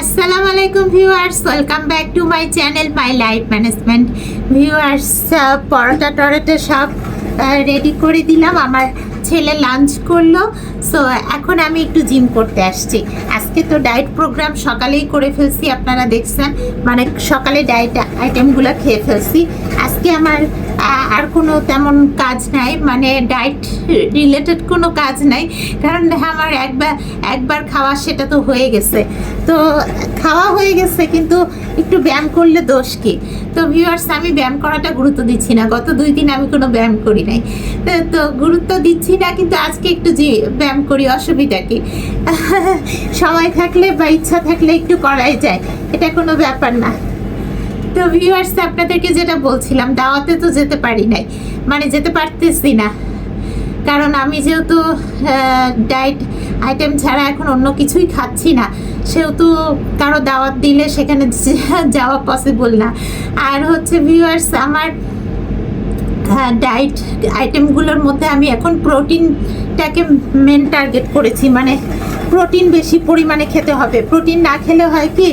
আসসালামু আলাইকুম viewers, welcome back to my channel my life management. Viewers, paratha সব ready করে দিলাম, আমার ছেলে লাঞ্চ করলো। সো এখন আমি একটু জিম করতে আসছি। আজকে তো ডায়েট প্রোগ্রাম সকালেই করে ফেলছি, আপনারা দেখছেন, মানে সকালে ডায়েট আইটেমগুলো খেয়ে ফেলছি। আজকে আমার আর কোনো তেমন কাজ নাই, মানে ডায়েট রিলেটেড কোনো কাজ নাই, কারণ আমার একবার খাওয়া সেটা তো হয়ে গেছে। তো খাওয়া হয়ে গেছে, কিন্তু একটু ব্যায়াম করলে দোষ কি? তো ভিউয়ার্স, আমি ব্যায়াম করাটা গুরুত্ব দিচ্ছি না, গত 2 দিন আমি কোনো ব্যায়াম করি নাই, তো গুরুত্ব দিচ্ছি না। কিন্তু আজকে একটু ব্যায়াম করি, অসুবিধা কি? সময় থাকলে বা ইচ্ছা থাকলে একটু করাই যায়, এটা কোনো ব্যাপার না। তো ভিউয়ার্স, আপনাদেরকে যেটা বলছিলাম, দাওয়াতে তো যেতে পারি নাই, মানে যেতে পারতেছি না, কারণ আমি যেহেতু ডায়েট আইটেম ছাড়া এখন অন্য কিছুই খাচ্ছি না, সেহেতু কারো দাওয়াত দিলে সেখানে যাওয়া পসিবল না। আর হচ্ছে ভিউয়ার্স, আমার ডায়েট আইটেমগুলোর মধ্যে আমি এখন প্রোটিনটাকে মেন টার্গেট করেছি, মানে প্রোটিন বেশি পরিমাণে খেতে হবে। প্রোটিন না খেলে হয় কি,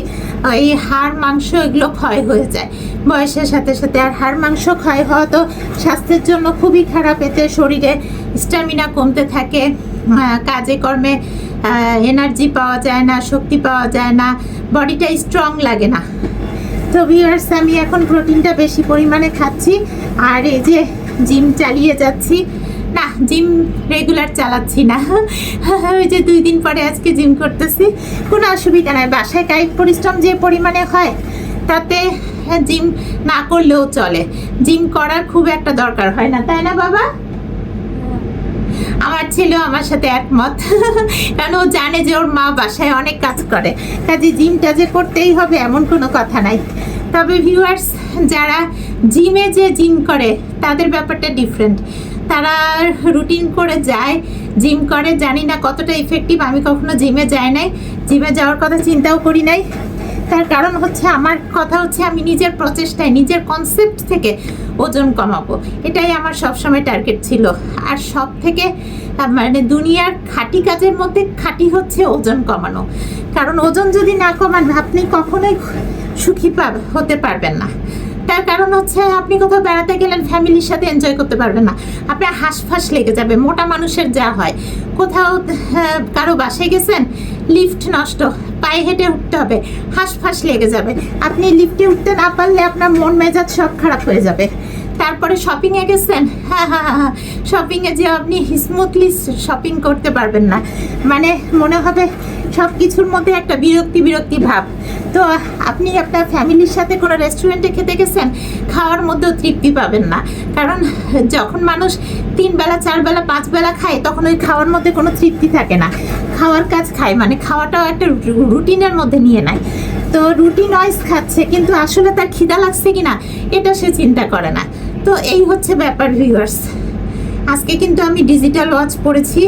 এই হাড় মাংস এগুলো ক্ষয় হয়ে যায় বয়সের সাথে সাথে। আর হাড় মাংস ক্ষয় হওয়া তো স্বাস্থ্যের জন্য খুবই খারাপ, এতে শরীরে স্ট্যামিনা কমতে থাকে, কাজে কর্মে এনার্জি পাওয়া যায় না, শক্তি পাওয়া যায় না, বডিটা স্ট্রং লাগে না। তো ভিউয়ার্স, আমি এখন প্রোটিনটা বেশি পরিমাণে খাচ্ছি, আর এই যে জিম চালিয়ে যাচ্ছি। না, জিম রেগুলার চালাচ্ছি না, ওই যে 2 দিন পরে আজকে জিম করতেছি, কোনো অসুবিধা নাই। বাসায় কায়িক পরিশ্রম যে পরিমাণে হয়, তাতে জিম না করলেও চলে। জিম করার খুব একটা দরকার হয় না, তাই না বাবা? আমার ছেলেও আমার সাথে একমত, কারণ ও জানে যে ওর মা বাসায় অনেক কাজ করে, কাজে জিমটা যে করতেই হবে এমন কোনো কথা নাই। তবে ভিউয়ার্স, যারা জিমে যে জিম করে তাদের ব্যাপারটা ডিফারেন্ট। তারা রুটিন করে যায়, জিম করে, জানি না কতটা ইফেক্টিভ। আমি কখনো জিমে যাই নাই, জিমে যাওয়ার কথা চিন্তাও করি নাই। তার কারণ হচ্ছে, আমার কথা হচ্ছে, আমি নিজের প্রচেষ্টায়, নিজের কনসেপ্ট থেকে ওজন কমাবো, এটাই আমার সবসময় টার্গেট ছিল। আর সব থেকে মানে দুনিয়ার খাঁটি কাজের মধ্যে খাঁটি হচ্ছে ওজন কমানো, কারণ ওজন যদি না কমান, আপনি কখনোই সুখী হতে পারবেন না। তার কারণ হচ্ছে, আপনি কোথাও বেড়াতে গেলেন, ফ্যামিলির সাথে এনজয় করতে পারবেন না, আপনার হাঁসফাঁস লেগে যাবে। মোটা মানুষের যা হয়, কোথাও কারো বাসায় গেছেন, লিফট নষ্ট, পায়ে হেঁটে উঠতে হবে, হাঁসফাঁস লেগে যাবে। আপনি লিফটে উঠতে না পারলে আপনার মন মেজাজ সব খারাপ হয়ে যাবে। তারপরে শপিংয়ে গেছেন, হ্যাঁ, শপিংয়ে যে আপনি স্মুথলি শপিং করতে পারবেন না, মানে মনে হবে সব কিছুর মধ্যে একটা বিরক্তি ভাব। তো আপনি আপনার ফ্যামিলির সাথে কোনো রেস্টুরেন্টে খেতে গেছেন, খাওয়ার মধ্যেও তৃপ্তি পাবেন না, কারণ যখন মানুষ 3 বেলা 4 বেলা 5 বেলা খায়, তখন ওই খাওয়ার মধ্যে কোনো তৃপ্তি থাকে না। খাওয়ার কাজ খায়, মানে খাওয়াটাও একটা রুটিনের মধ্যে নিয়ে নেয়। তো রুটিন ওয়াইজ খাচ্ছে, কিন্তু আসলে তার খিদা লাগছে কিনা এটা সে চিন্তা করে না। তো এই হচ্ছে ব্যাপার ভিউয়ার্স। আজকে কিন্তু আমি ডিজিটাল ওয়াচ পরেছি,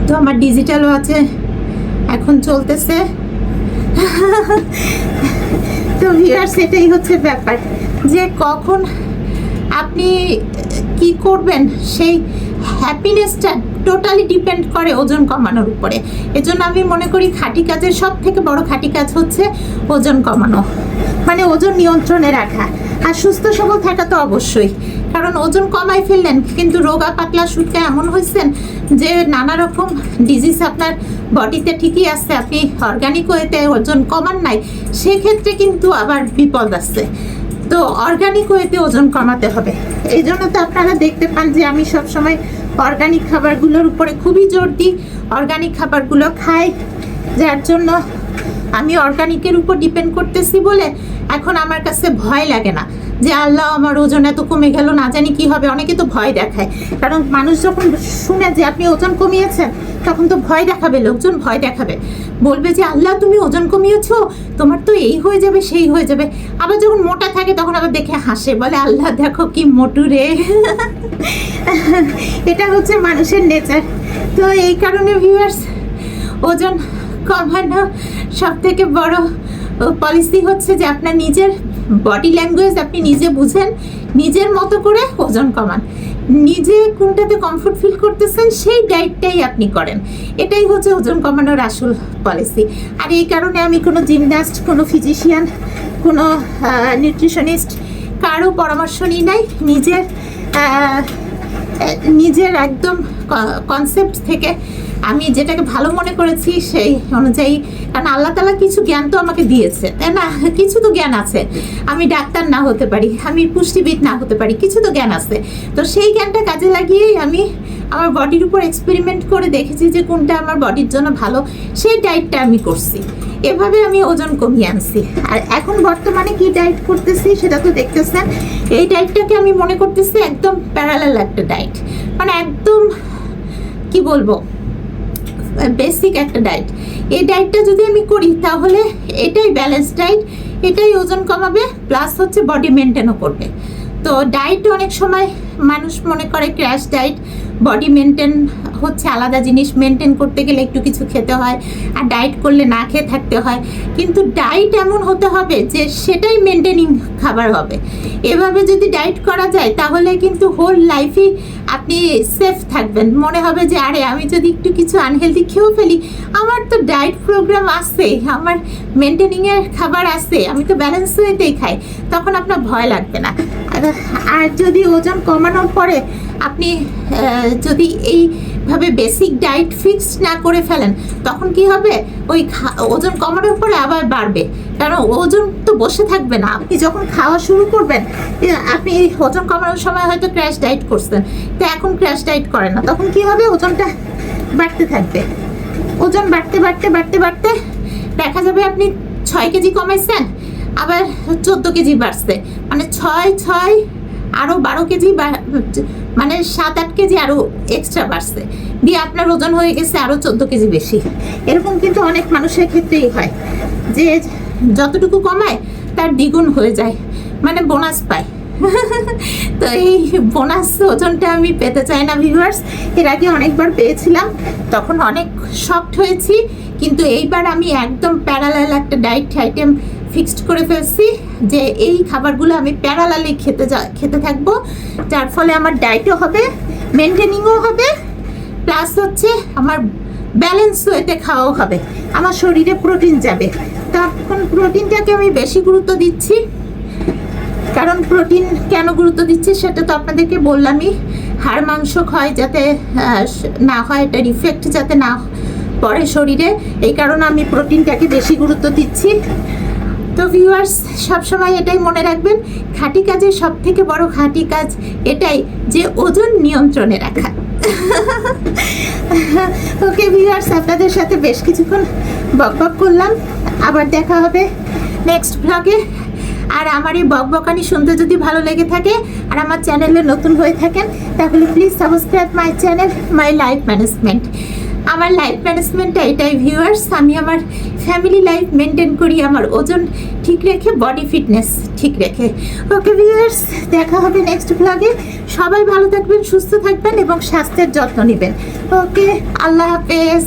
তো আমার ডিজিটাল ওয়াচে এখন চলতেছে। তো ভিউয়ার্স, এটাই হচ্ছে ব্যাপার, যে কখন আপনি কি করবেন, সেই হ্যাপিনেসটা টোটালি ডিপেন্ড করে ওজন কমানোর উপরে। এজন্য আমি মনে করি খাঁটি কাজের সব থেকে বড় খাঁটি কাজ হচ্ছে ওজন কমানো, মানে ওজন নিয়ন্ত্রণে রাখা। আর সুস্থ সবল থাকা তো অবশ্যই, কারণ ওজন কমাই ফেললেন, কিন্তু রোগা পাতলা সুটকা এমন হয়েছেন যে নানা রকম ডিজিজ আপনার বডিতে ঠিকই আছে, আপনি অর্গানিক ওয়েতে ওজন কমান নাই, সেক্ষেত্রে কিন্তু আবার বিপদ আসছে। তো অর্গানিক ওয়েতে ওজন কমাতে হবে। এই জন্য তো আপনারা দেখতে পান যে আমি সবসময় অর্গানিক খাবারগুলোর উপরে খুবই জোর দিই, অর্গানিক খাবারগুলো খাই, যার জন্য আমি অর্গানিকের উপর ডিপেন্ড করতেছি বলে এখন আমার কাছে ভয় লাগে না যে আল্লাহ আমার ওজন এত কমে গেল, না জানি কি হবে। অনেকে তো ভয় দেখায়, কারণ মানুষ যখন শুনে যে আপনি ওজন কমিয়েছেন, তখন তো ভয় দেখাবে, লোকজন ভয় দেখাবে, বলবে যে আল্লাহ তুমি ওজন কমিয়েছো, তোমার তো এই হয়ে যাবে সেই হয়ে যাবে। আবার যখন মোটা থাকে তখন আবার দেখে হাসে, বলে আল্লাহ দেখো কি মোটু রে। এটা হচ্ছে মানুষের নেচার। তো এই কারণে ভিউয়ার্স, ওজন কমানো সব থেকে বড় পলিসি হচ্ছে যে আপনার নিজের বডি ল্যাঙ্গুয়েজ আপনি নিজে বুঝেন, নিজের মতো করে ওজন কমান। নিজে কোনটাতে কমফোর্ট ফিল করতেছেন সেই ডায়েটটাই আপনি করেন। এটাই হচ্ছে ওজন কমানোর আসল পলিসি। আর এই কারণে আমি কোনো জিমন্যাস্ট, কোনো ফিজিশিয়ান, কোনো নিউট্রিশনিস্ট কারো পরামর্শ নিই নাই। নিজের একদম কনসেপ্ট থেকে আমি যেটাকে ভালো মনে করেছি সেই অনুযায়ী, কারণ আল্লাহ তাআলা কিছু জ্ঞান তো আমাকে দিয়েছে, তাই না? কিছু তো জ্ঞান আছে। আমি ডাক্তার না হতে পারি, আমি পুষ্টিবিদ না হতে পারি, কিছু তো জ্ঞান আছে। তো সেই জ্ঞানটা কাজে লাগিয়েই আমি আমার বডির উপর এক্সপেরিমেন্ট করে দেখেছি যে কোনটা আমার বডির জন্য ভালো, সেই ডায়েটটা আমি করছি। এভাবে আমি ওজন কমিয়ে আনছি। আর এখন বর্তমানে কি ডায়েট করতেছি সেটা তো দেখতেছেন। এই ডায়েটটাকে আমি মনে করতেছি একদম প্যারালাল একটা ডায়েট, মানে একদম কি বলবো, বেসিক একটা ডায়েট। এই ডায়েটটা যদি আমি করি তাহলে এটাই ব্যালেন্স ডায়েট, এটাই ওজন কমাবে, প্লাস হচ্ছে বডি মেনটেনও করবে। তো ডায়েট অনেক সময় মানুষ মনে করে ক্র্যাশ ডায়েট, বডি মেনটেন হচ্ছে আলাদা জিনিস, মেনটেন করতে গেলে একটু কিছু খেতে হয়, আর ডায়েট করলে না খেয়ে থাকতে হয়। কিন্তু ডায়েট এমন হতে হবে যে সেটাই মেনটেনিং খাবার হবে। এভাবে যদি ডায়েট করা যায় তাহলে কিন্তু হোল লাইফই আপনি সেফ থাকবেন। মনে হবে যে আরে আমি যদি একটু কিছু আনহেলদি খেয়েও ফেলি, আমার তো ডায়েট প্রোগ্রাম আছে, আমার মেনটেনিংয়ের খাবার আছে, আমি তো ব্যালেন্স ওয়েতেই খাই, তখন আপনার ভয় লাগবে না। আর যদি ওজন কমানোর পরে আপনি যদি এইভাবে বেসিক ডায়েট ফিক্সড না করে ফেলেন, তখন কি হবে, ওই ওজন কমানোর পরে আবার বাড়বে, কারণ ওজন তো বসে থাকবে না। আপনি যখন খাওয়া শুরু করবেন, আপনি ওজন কমানোর সময় হয়তো ক্র্যাশ ডায়েট করছেন, তো এখন ক্র্যাশ ডায়েট করেন না, তখন কি হবে, ওজনটা বাড়তে থাকবে। ওজন বাড়তে বাড়তে বাড়তে বাড়তে দেখা যাবে আপনি 6 কেজি কমাইছেন, আবার 14 কেজি বাড়ছে, মানে 6 আরও 12 কেজি, মানে 7-8 কেজি আরও এক্সট্রা বাড়ছে, দিয়ে আপনার ওজন হয়ে গেছে আরও 14 কেজি বেশি। এরকম কিন্তু অনেক মানুষের ক্ষেত্রেই হয় যে যতটুকু কমায় তার দ্বিগুণ হয়ে যায়, মানে বোনাস পায়। তো এই বোনাস ওজনটা আমি পেতে চাই না ভিউয়ার্স। এর আগে অনেকবার পেয়েছিলাম, তখন অনেক শকড হয়েছি, কিন্তু এইবার আমি একদম প্যারালাল একটা ডায়েট আইটেম ফিক্সড করে ফেলছি যে এই খাবারগুলো আমি প্যারালালি খেতে থাকবো, যার ফলে আমার ডায়েটও হবে, মেনটেনিংও হবে, প্লাস হচ্ছে আমার ব্যালেন্স ওয়েতে খাওয়াও হবে, আমার শরীরে প্রোটিন যাবে। তখন প্রোটিনটাকে আমি বেশি গুরুত্ব দিচ্ছি, কারণ প্রোটিন কেন গুরুত্ব দিচ্ছি সেটা তো আপনাদেরকে বললামই। হাড় মাংস ক্ষয় যাতে না হয়, এটার ইফেক্ট যাতে না পড়ে শরীরে, এই কারণে আমি প্রোটিনটাকে বেশি গুরুত্ব দিচ্ছি। তো ভিউয়ার্স, সবসময় এটাই মনে রাখবেন, খাঁটি কাজের সব থেকে বড় খাঁটি কাজ এটাই যে ওজন নিয়ন্ত্রণে রাখা। ওকে ভিউয়ার্স, আপনাদের সাথে বেশ কিছুক্ষণ বকবক করলাম, আবার দেখা হবে নেক্সট ব্লগে। আর আমার এই বকবকানি শুনতে যদি ভালো লেগে থাকে আর আমার চ্যানেলে নতুন হয়ে থাকেন, তাহলে please subscribe my channel, my life management. আমার লাইফ ম্যানেজমেন্টটা এটাই ভিউয়ার্স, আমি আমার ফ্যামিলি লাইফ মেনটেন করি, আমার ওজন ঠিক রেখে, বডি ফিটনেস ঠিক রেখে। ওকে ভিউয়ার্স, দেখা হবে নেক্সট ব্লগে। সবাই ভালো থাকবেন, সুস্থ থাকবেন এবং স্বাস্থ্যের যত্ন নেবেন। ওকে, আল্লাহ হাফেজ।